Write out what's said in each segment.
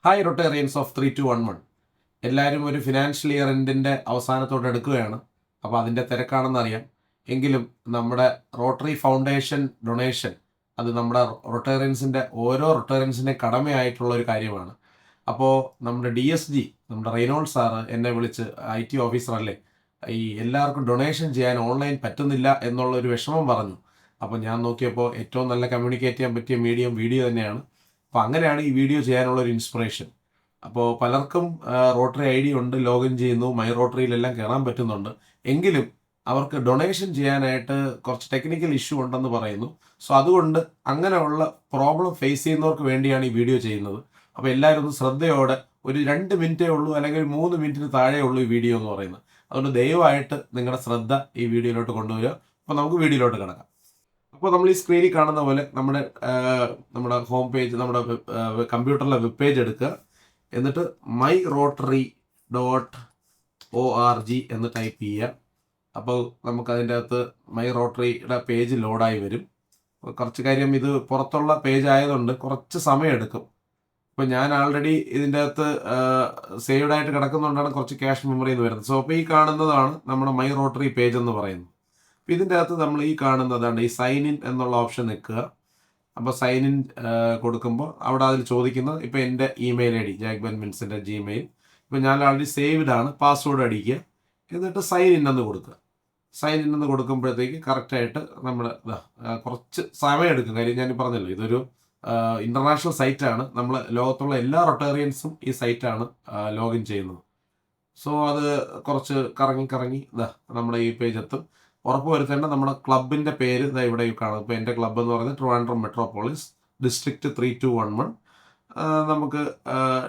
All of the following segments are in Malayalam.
Hi റൊട്ടേറിയൻസ് of 3211. എല്ലാവരും ഒരു ഫിനാൻഷ്യൽ ഇയർ എൻഡിൻ്റെ അവസാനത്തോടെ എടുക്കുകയാണ്. അപ്പോൾ അതിൻ്റെ തിരക്കാണെന്നറിയാം. എങ്കിലും നമ്മുടെ റോട്ടറി ഫൗണ്ടേഷൻ ഡൊണേഷൻ അത് നമ്മുടെ റൊട്ടേറിയൻസിൻ്റെ ഓരോ റൊട്ടേറിയൻസിൻ്റെ കടമയായിട്ടുള്ള ഒരു കാര്യമാണ്. അപ്പോൾ നമ്മുടെ DSG നമ്മുടെ റെയ്നോൾഡ് സാറ് എന്നെ വിളിച്ച് IT ഓഫീസറല്ലേ, ഈ എല്ലാവർക്കും ഡൊണേഷൻ ചെയ്യാൻ ഓൺലൈൻ പറ്റുന്നില്ല എന്നുള്ളൊരു വിഷമം പറഞ്ഞു. അപ്പോൾ ഞാൻ നോക്കിയപ്പോൾ ഏറ്റവും നല്ല കമ്മ്യൂണിക്കേറ്റ് ചെയ്യാൻ പറ്റിയ മീഡിയം വീഡിയോ തന്നെയാണ്. അപ്പോൾ അങ്ങനെയാണ് ഈ വീഡിയോ ചെയ്യാനുള്ളൊരു ഇൻസ്പിറേഷൻ. അപ്പോൾ പലർക്കും റോട്ടറി ID ഉണ്ട്, ലോഗിൻ ചെയ്യുന്നു, മൈ റോട്ടറിയിലെല്ലാം കയറാൻ പറ്റുന്നുണ്ട്. എങ്കിലും അവർക്ക് ഡൊണേഷൻ ചെയ്യാനായിട്ട് കുറച്ച് ടെക്നിക്കൽ ഇഷ്യൂ ഉണ്ടെന്ന് പറയുന്നു. സോ അതുകൊണ്ട് അങ്ങനെയുള്ള പ്രോബ്ലം ഫേസ് ചെയ്യുന്നവർക്ക് വേണ്ടിയാണ് ഈ വീഡിയോ ചെയ്യുന്നത്. അപ്പോൾ എല്ലാവരും ഒന്ന് ശ്രദ്ധയോടെ, ഒരു 2 മിനിറ്റേ ഉള്ളൂ അല്ലെങ്കിൽ ഒരു 3 മിനിറ്റിന് താഴെ ഉള്ളൂ ഈ വീഡിയോ എന്ന് പറയുന്നത്. അതുകൊണ്ട് ദയവായിട്ട് നിങ്ങളുടെ ശ്രദ്ധ ഈ വീഡിയോയിലോട്ട് കൊണ്ടുവരിക. അപ്പോൾ നമുക്ക് വീഡിയോയിലോട്ട് കിടക്കാം. അപ്പോൾ നമ്മൾ ഈ സ്ക്രീനിൽ കാണുന്ന പോലെ നമ്മുടെ ഹോം പേജ്, നമ്മുടെ കമ്പ്യൂട്ടറിലെ വെബ് പേജ് എടുക്കുക. എന്നിട്ട് myRotary.org എന്ന് ടൈപ്പ് ചെയ്യുക. അപ്പോൾ നമുക്കതിൻ്റെ അകത്ത് മൈ റോട്ടറിയുടെ പേജ് ലോഡായി വരും. കുറച്ച് കാര്യം, ഇത് പുറത്തുള്ള പേജ് ആയതുകൊണ്ട് കുറച്ച് സമയം എടുക്കും. ഇപ്പോൾ ഞാൻ ആൾറെഡി ഇതിൻ്റെ അകത്ത് സേവ്ഡ് ആയിട്ട് കിടക്കുന്നതുകൊണ്ടാണ് കുറച്ച് ക്യാഷ് മെമ്മറി എന്ന് വരുന്നത്. സോ അപ്പോൾ ഈ കാണുന്നതാണ് നമ്മുടെ മൈ റോട്ടറി പേജ് എന്ന് പറയുന്നത്. അപ്പോൾ ഇതിൻ്റെ അകത്ത് നമ്മൾ ഈ കാണുന്നതാണ് ഈ സൈൻ ഇൻ എന്നുള്ള ഓപ്ഷൻ നിൽക്കുക. അപ്പോൾ സൈൻ ഇൻ കൊടുക്കുമ്പോൾ അവിടെ അതിൽ ചോദിക്കുന്നത് ഇപ്പോൾ എൻ്റെ ഇമെയിൽ ID jackbenvince Gmail. ഇപ്പോൾ ഞാൻ ആൾറെഡി സേവ്ഡ് ആണ്, പാസ്വേഡ് അടിക്കുക. എന്നിട്ട് സൈൻ ഇൻ എന്ന് കൊടുക്കുക. സൈൻ ഇൻ എന്ന് കൊടുക്കുമ്പോഴത്തേക്ക് കറക്റ്റായിട്ട് നമ്മൾ കുറച്ച് സമയം എടുക്കും. കാര്യം ഞാൻ പറഞ്ഞല്ലോ, ഇതൊരു ഇൻ്റർനാഷണൽ സൈറ്റാണ്. നമ്മൾ ലോകത്തുള്ള എല്ലാ റൊട്ടേറിയൻസും ഈ സൈറ്റാണ് ലോഗിൻ ചെയ്യുന്നത്. സോ അത് കുറച്ച് കറങ്ങി നമ്മുടെ ഈ പേജ് എത്തും. ഉറപ്പ് വരുത്തേണ്ട നമ്മുടെ ക്ലബിൻ്റെ പേര് ഇവിടെ കാണും. ഇപ്പോൾ എൻ്റെ ക്ലബ്ബ് എന്ന് പറയുന്നത് ട്രിവാൻഡ്രം മെട്രോപോളിസ് ഡിസ്ട്രിക്റ്റ് 3211. നമുക്ക്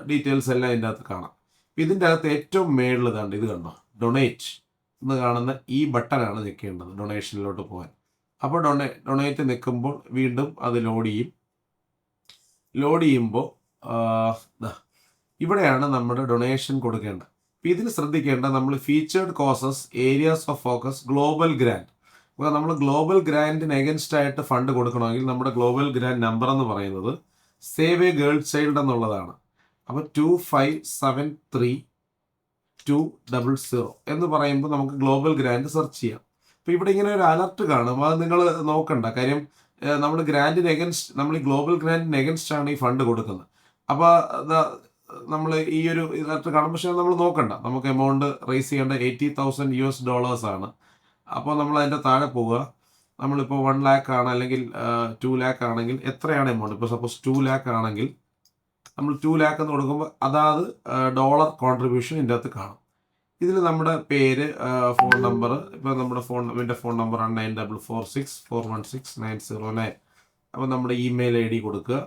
ഡീറ്റെയിൽസ് എല്ലാം ഇതിൻ്റെ അകത്ത് കാണാം. ഇതിൻ്റെ അകത്ത് ഏറ്റവും മേളിൽ ഇത് കണ്ടോ, ഡൊണേറ്റ് എന്ന് കാണുന്ന ഈ ബട്ടനാണ് നിൽക്കേണ്ടത് ഡൊണേഷനിലോട്ട് പോകാൻ. അപ്പോൾ ഡൊണേറ്റ് നിൽക്കുമ്പോൾ വീണ്ടും അത് ലോഡ് ചെയ്യുമ്പോൾ ഇവിടെയാണ് നമ്മുടെ ഡൊണേഷൻ കൊടുക്കേണ്ടത്. അപ്പോൾ ഇതിൽ ശ്രദ്ധിക്കേണ്ട, നമ്മൾ featured causes, areas of focus, global grand. അപ്പോൾ നമ്മൾ ഗ്ലോബൽ ഗ്രാൻഡിന് എഗൻസ്റ്റ് ആയിട്ട് ഫണ്ട് കൊടുക്കണമെങ്കിൽ നമ്മുടെ ഗ്ലോബൽ ഗ്രാൻഡ് നമ്പർ എന്ന് പറയുന്നത് സേവ് എ ഗേൾ ചൈൽഡ് എന്നുള്ളതാണ്. അപ്പോൾ 2573-200 എന്ന് പറയുമ്പോൾ നമുക്ക് ഗ്ലോബൽ ഗ്രാൻഡ് സെർച്ച് ചെയ്യാം. അപ്പോൾ ഇവിടെ ഇങ്ങനെ ഒരു അലർട്ട് കാണും. അത് നിങ്ങൾ നോക്കണ്ട. കാര്യം നമ്മൾ ഗ്രാൻഡിന് എഗൻസ്റ്റ്, നമ്മൾ ഈ ഗ്ലോബൽ ഗ്രാൻഡിന് എഗൻസ്റ്റ് ആണ് ഈ ഫണ്ട് കൊടുക്കുന്നത്. അപ്പോൾ നമ്മൾ ഈ ഒരു ഇതായിട്ട് കാണും. പക്ഷേ നമ്മൾ നോക്കണ്ട, നമുക്ക് എമൗണ്ട് റേസ് ചെയ്യേണ്ട $80,000 ആണ്. അപ്പോൾ നമ്മൾ അതിൻ്റെ താഴെ പോവുക. നമ്മളിപ്പോൾ 1 lakh ആണ് അല്ലെങ്കിൽ 2 lakh ആണെങ്കിൽ എത്രയാണ് എമൗണ്ട്. ഇപ്പോൾ സപ്പോസ് 2 lakh ആണെങ്കിൽ നമ്മൾ 2 lakh എന്ന് കൊടുക്കുമ്പോൾ അതാത് ഡോളർ കോൺട്രിബ്യൂഷൻ ഇതിൻ്റെ അകത്ത് കാണും. ഇതിൽ നമ്മുടെ പേര്, ഫോൺ നമ്പർ, ഇപ്പോൾ നമ്മുടെ ഫോൺ നമ്പറാണ് 9446416909. അപ്പോൾ നമ്മുടെ ഇമെയിൽ ID കൊടുക്കുക.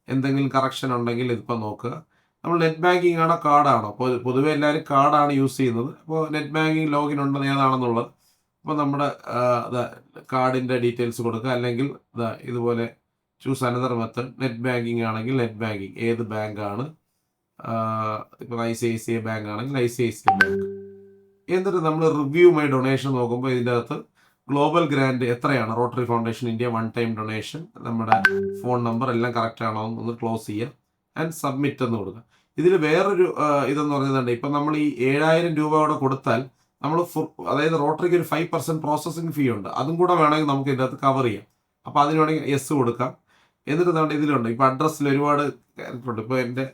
എന്തെങ്കിലും കറക്ഷൻ ഉണ്ടെങ്കിൽ ഇതിപ്പോൾ നോക്കുക. നമ്മൾ നെറ്റ് ബാങ്കിങ് ആണോ കാർഡാണോ? അപ്പോൾ പൊതുവെ എല്ലാവരും കാർഡാണ് യൂസ് ചെയ്യുന്നത്. അപ്പോൾ നെറ്റ് ബാങ്കിങ് ലോഗിൻ ഉണ്ടെന്ന് ഏതാണെന്നുള്ളത്, അപ്പോൾ നമ്മുടെ കാർഡിൻ്റെ ഡീറ്റെയിൽസ് കൊടുക്കുക. അല്ലെങ്കിൽ ഇതുപോലെ choose another method. Net banking ആണെങ്കിൽ നെറ്റ് ബാങ്കിങ് ഏത് ബാങ്കാണ്, ഇപ്പോൾ ICICI ബാങ്ക് ആണെങ്കിൽ ICICI ബാങ്ക്. എന്നിട്ട് നമ്മൾ റിവ്യൂ മൈ ഡൊണേഷൻ നോക്കുമ്പോൾ ഇതിൻ്റെ അകത്ത് ഗ്ലോബൽ ഗ്രാൻഡ് എത്രയാണ്, rotary foundation India 1 time donation, നമ്മുടെ ഫോൺ നമ്പർ എല്ലാം കറക്റ്റ് ആണോ എന്ന് ക്ലോസ് ചെയ്യുക. ആൻഡ് സബ്മിറ്റ് എന്ന് കൊടുക്കുക. ഇതിൽ വേറൊരു ഇതെന്ന് പറയുന്നുണ്ട്, ഇപ്പം നമ്മൾ ഈ 7,000 രൂപ കൂടെ കൊടുത്താൽ നമ്മൾ അതായത് റോട്ടറിക്ക് ഒരു 5% പ്രോസസ്സിങ് ഫീ ഉണ്ട്. അതും കൂടെ വേണമെങ്കിൽ നമുക്ക് ഇതിൻ്റെ അകത്ത് കവർ ചെയ്യാം. അപ്പോൾ അതിന് വേണമെങ്കിൽ യെസ് കൊടുക്കാം. എന്നിട്ട് നമ്മുടെ ഇതിലുണ്ട്, ഇപ്പോൾ അഡ്രസ്സിൽ ഒരുപാട് ഉണ്ട്. ഇപ്പോൾ എൻ്റെ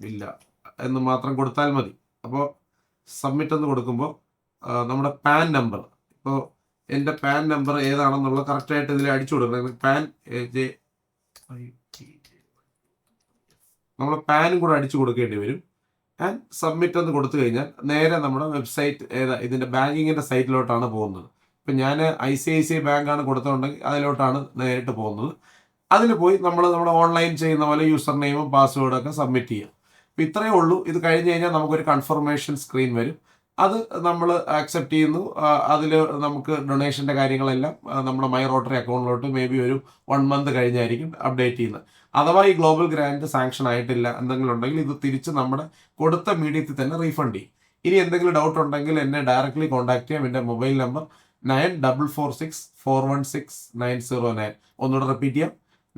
ഇല്ല എന്ന് മാത്രം കൊടുത്താൽ മതി. അപ്പോൾ സബ്മിറ്റ് എന്ന് കൊടുക്കുമ്പോൾ നമ്മുടെ പാൻ നമ്പർ, ഇപ്പോൾ എൻ്റെ പാൻ നമ്പർ ഏതാണെന്നുള്ളത് കറക്റ്റായിട്ട് ഇതിൽ അടിച്ചു കൊടുക്കണം. നമ്മൾ പാനും കൂടെ അടിച്ചു കൊടുക്കേണ്ടി വരും. ആൻഡ് സബ്മിറ്റ് എന്ന് കൊടുത്തു കഴിഞ്ഞാൽ നേരെ നമ്മുടെ വെബ്സൈറ്റ് ഇതിൻ്റെ ബാങ്കിങ്ങിൻ്റെ സൈറ്റിലോട്ടാണ് പോകുന്നത്. ഇപ്പം ഞാൻ ICICI ബാങ്കാണ് കൊടുത്തുകൊണ്ടെങ്കിൽ അതിലോട്ടാണ് നേരിട്ട് പോകുന്നത്. അതിൽ പോയി നമ്മുടെ ഓൺലൈൻ ചെയ്യുന്ന പോലെ യൂസർ നെയിമും പാസ്വേഡൊക്കെ സബ്മിറ്റ് ചെയ്യാം. അപ്പോൾ ഇത്രയേ ഉള്ളൂ. ഇത് കഴിഞ്ഞ് കഴിഞ്ഞാൽ നമുക്കൊരു കൺഫർമേഷൻ സ്ക്രീൻ വരും. അത് നമ്മൾ ആക്സെപ്റ്റ് ചെയ്യുന്നു. അതിൽ നമുക്ക് ഡൊണേഷൻ്റെ കാര്യങ്ങളെല്ലാം നമ്മുടെ മൈ റോട്ടറി അക്കൗണ്ടിലോട്ട് ഒരു 1 month കഴിഞ്ഞായിരിക്കും അപ്ഡേറ്റ് ചെയ്യുന്നത്. അഥവാ ഈ ഗ്ലോബൽ ഗ്രാൻഡ് സാങ്ഷൻ ആയിട്ടില്ല എന്തെങ്കിലും ഉണ്ടെങ്കിൽ ഇത് തിരിച്ച് നമ്മുടെ കൊടുത്ത മീഡിയത്തിൽ തന്നെ റീഫണ്ട് ചെയ്യും. ഇനി എന്തെങ്കിലും ഡൗട്ട് ഉണ്ടെങ്കിൽ എന്നെ ഡയറക്റ്റ്ലി കോൺടാക്ട് ചെയ്യാം. എൻ്റെ മൊബൈൽ നമ്പർ 9446416909. ഒന്നുകൂടെ റിപ്പീറ്റ് ചെയ്യാം,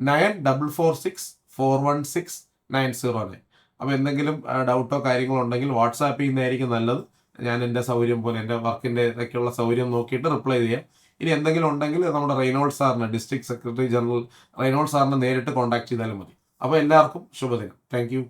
9446416909. 90 അപ്പോൾ എന്തെങ്കിലും ഡൗട്ടോ കാര്യങ്ങളോ ഉണ്ടെങ്കിൽ വാട്സാപ്പ് ചെയ്യുന്നതായിരിക്കും നല്ലത്. ഞാൻ എൻ്റെ സൗകര്യം പോലെ എൻ്റെ വർക്കിൻ്റെ ഇതൊക്കെയുള്ള സൗകര്യം നോക്കിയിട്ട് റിപ്ലൈ ചെയ്യാം. ഇനി എന്തെങ്കിലും ഉണ്ടെങ്കിൽ നമ്മുടെ റെയ്നോൾഡ് സാറിന്, ഡിസ്ട്രിക്ട് സെക്രട്ടറി ജനറൽ റെയ്നോൾഡ് സാറിനെ നേരിട്ട് കോൺടാക്ട് ചെയ്താലും മതി. അപ്പോൾ എല്ലാവർക്കും ശുഭദിനം. Thank you.